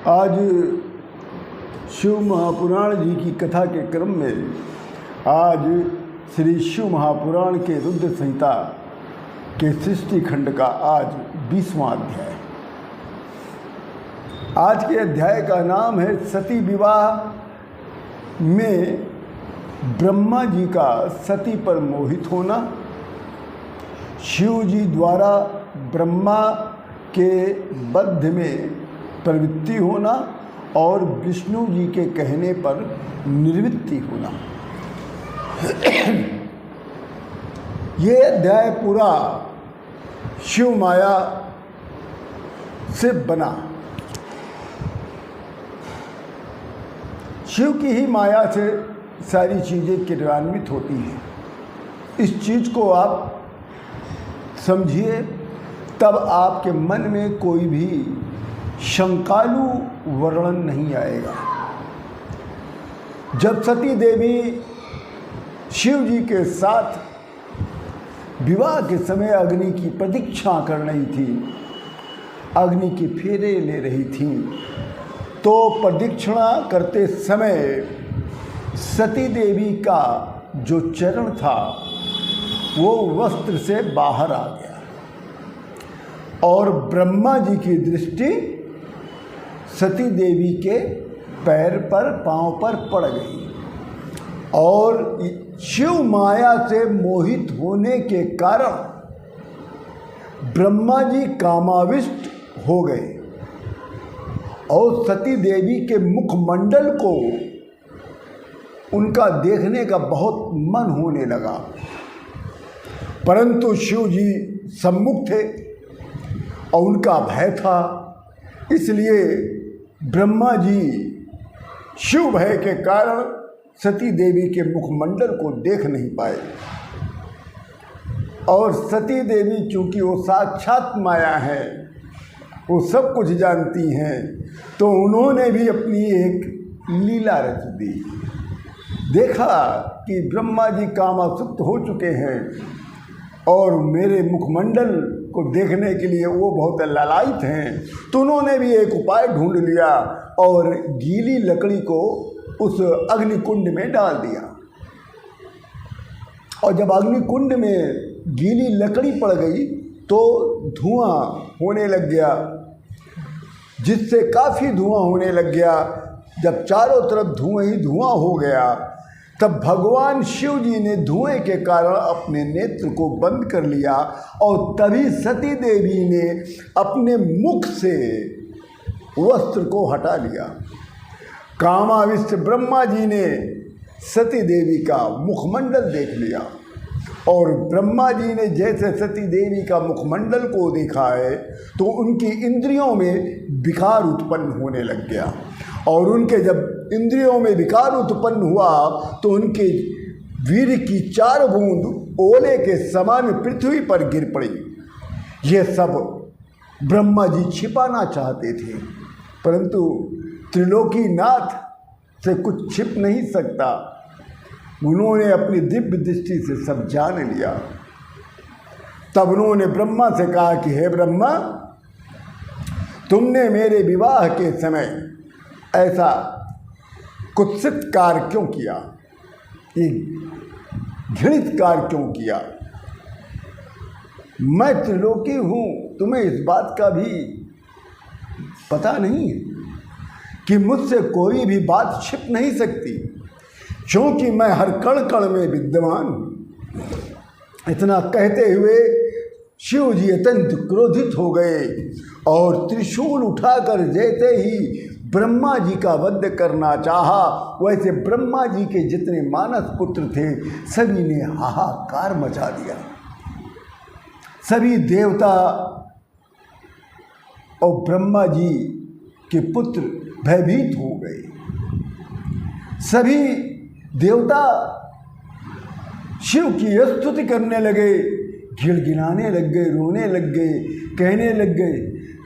आज शिव महापुराण जी की कथा के क्रम में आज श्री शिव महापुराण के रुद्र संहिता के सृष्टि खंड का आज 20वां अध्याय। आज के अध्याय का नाम है सती विवाह में ब्रह्मा जी का सती पर मोहित होना, शिव जी द्वारा ब्रह्मा के बद्ध में प्रवृत्ति होना और विष्णु जी के कहने पर निर्वृत्ति होना। ये अध्याय पूरा शिव माया से बना। शिव की ही माया से सारी चीज़ें क्रियान्वित होती हैं। इस चीज़ को आप समझिए, तब आपके मन में कोई भी शंकालु वर्णन नहीं आएगा। जब सती देवी शिव जी के साथ विवाह के समय अग्नि की प्रतीक्षा कर रही थी, अग्नि के फेरे ले रही थी, तो प्रदक्षिणा करते समय सती देवी का जो चरण था वो वस्त्र से बाहर आ गया और ब्रह्मा जी की दृष्टि सती देवी के पैर पर, पांव पर पड़ गई और शिव माया से मोहित होने के कारण ब्रह्मा जी कामाविष्ट हो गए और सती देवी के मुखमंडल को उनका देखने का बहुत मन होने लगा, परंतु शिव जी सम्मुख थे और उनका भय था, इसलिए ब्रह्मा जी शिव भय के कारण सती देवी के मुखमंडल को देख नहीं पाए। और सती देवी चूंकि वो साक्षात माया है, वो सब कुछ जानती हैं, तो उन्होंने भी अपनी एक लीला रच दी। देखा कि ब्रह्मा जी कामासक्त हो चुके हैं और मेरे मुखमंडल को देखने के लिए वो बहुत लालायित हैं, तो उन्होंने भी एक उपाय ढूंढ लिया और गीली लकड़ी को उस अग्निकुंड में डाल दिया। और जब अग्निकुंड में गीली लकड़ी पड़ गई तो धुआं होने लग गया, जिससे काफ़ी धुआं होने लग गया। जब चारों तरफ धुआं ही धुआं हो गया, तब भगवान शिव जी ने धुएं के कारण अपने नेत्र को बंद कर लिया और तभी सती देवी ने अपने मुख से वस्त्र को हटा लिया। कामाविष्ट ब्रह्मा जी ने सती देवी का मुखमंडल देख लिया और ब्रह्मा जी ने जैसे सती देवी का मुखमंडल को देखा है तो उनकी इंद्रियों में विकार उत्पन्न होने लग गया और उनके जब इंद्रियों में विकार उत्पन्न हुआ तो उनके वीर की 4 बूंद ओले के समान पृथ्वी पर गिर पड़ी। ये सब ब्रह्मा जी छिपाना चाहते थे, परंतु त्रिलोकीनाथ से कुछ छिप नहीं सकता। उन्होंने अपनी दिव्य दृष्टि से सब जान लिया। तब उन्होंने ब्रह्मा से कहा कि हे ब्रह्मा, तुमने मेरे विवाह के समय ऐसा कुत्सित कार्य क्यों किया, घृणित कार्य क्यों किया? मैं त्रिलोकी हूँ, तुम्हें इस बात का भी पता नहीं है कि मुझसे कोई भी बात छिप नहीं सकती, क्योंकि मैं हर कण कण में विद्यमान हूँ। इतना कहते हुए शिव जी अत्यंत क्रोधित हो गए और त्रिशूल उठाकर जैसे ही ब्रह्मा जी का वध करना चाहा, वैसे ब्रह्मा जी के जितने मानस पुत्र थे सभी ने हाहाकार मचा दिया। सभी देवता और ब्रह्मा जी के पुत्र भयभीत हो गए। सभी देवता शिव की स्तुति करने लगे, गिड़गिड़ाने लग गए, रोने लग गए, कहने लग गए,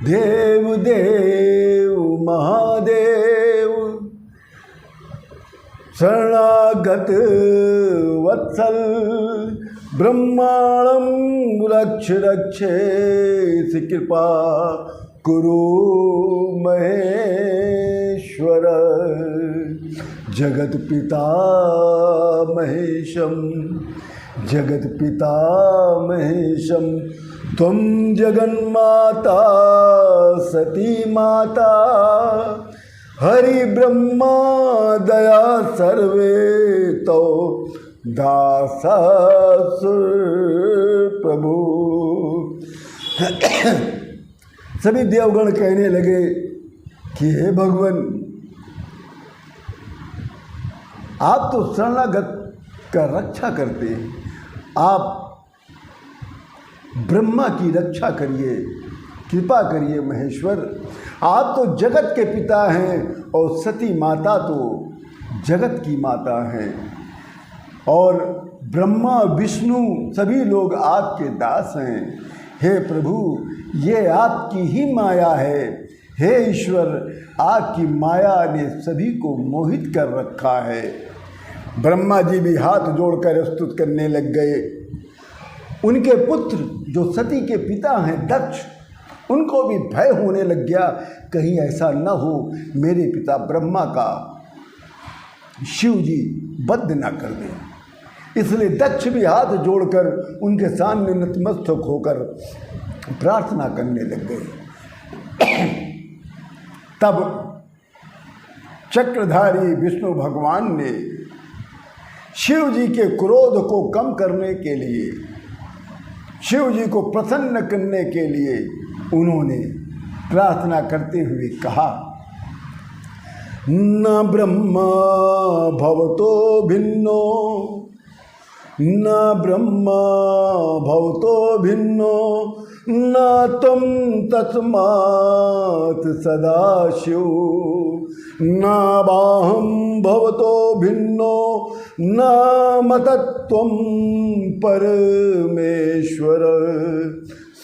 देव देव महादेव शरणागत वत्सल ब्रह्माणं रक्ष रक्षे कृपा कुरु महे जगत पिता महेशम, जगत पिता महेशम, त्वं जगन्माता सती माता, हरि ब्रह्मा दया सर्वे तो दासा प्रभु। सभी देवगण कहने लगे कि हे भगवान, आप तो शरणागत का रक्षा करते हैं, आप ब्रह्मा की रक्षा करिए, कृपा करिए महेश्वर। आप तो जगत के पिता हैं और सती माता तो जगत की माता हैं, और ब्रह्मा विष्णु सभी लोग आपके दास हैं। हे प्रभु, ये आपकी ही माया है। हे ईश्वर, आपकी माया ने सभी को मोहित कर रखा है। ब्रह्मा जी भी हाथ जोड़कर स्तुति करने लग गए। उनके पुत्र जो सती के पिता हैं दक्ष, उनको भी भय होने लग गया, कहीं ऐसा न हो मेरे पिता ब्रह्मा का शिव जी वध न कर दें। इसलिए दक्ष भी हाथ जोड़कर उनके सामने नतमस्तक होकर प्रार्थना करने लग गए। तब चक्रधारी विष्णु भगवान ने शिव जी के क्रोध को कम करने के लिए, शिव जी को प्रसन्न करने के लिए उन्होंने प्रार्थना करते हुए कहा, न ब्रह्मा भवतो भिन्नो, न ब्रह्मा भवतो भिन्नो, न त्वं तस्मात् सदाशिव, न बाहं भवतो भिन्नो, न मतत्वं परमेश्वर,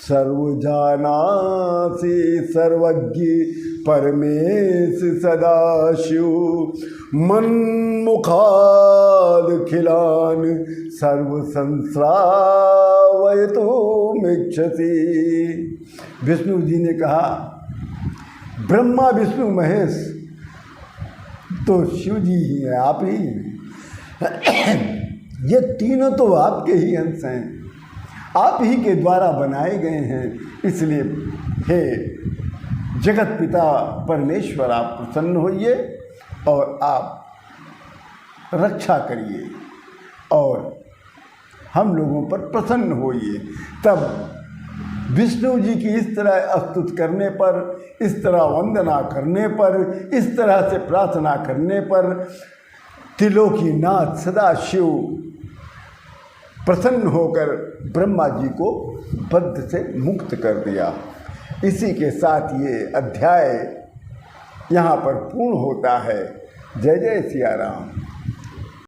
सर्वजानासि सर्वज्ञ परमेश सदाशिव, मन्मुखादखिलान् सर्व संस्रावयतुमिच्छसि। विष्णु जी ने कहा, ब्रह्मा विष्णु महेश तो शिव जी ही हैं, आप ही हैं। ये तीनों तो आपके ही अंश हैं, आप ही के द्वारा बनाए गए हैं। इसलिए हे जगत पिता परमेश्वर, आप प्रसन्न होइए और आप रक्षा करिए और हम लोगों पर प्रसन्न होइए। तब विष्णु जी की इस तरह स्तुति करने पर, इस तरह वंदना करने पर, इस तरह से प्रार्थना करने पर त्रिलोकीनाथ सदाशिव प्रसन्न होकर ब्रह्मा जी को बद्ध से मुक्त कर दिया। इसी के साथ ये अध्याय यहाँ पर पूर्ण होता है। जय जय सिया राम।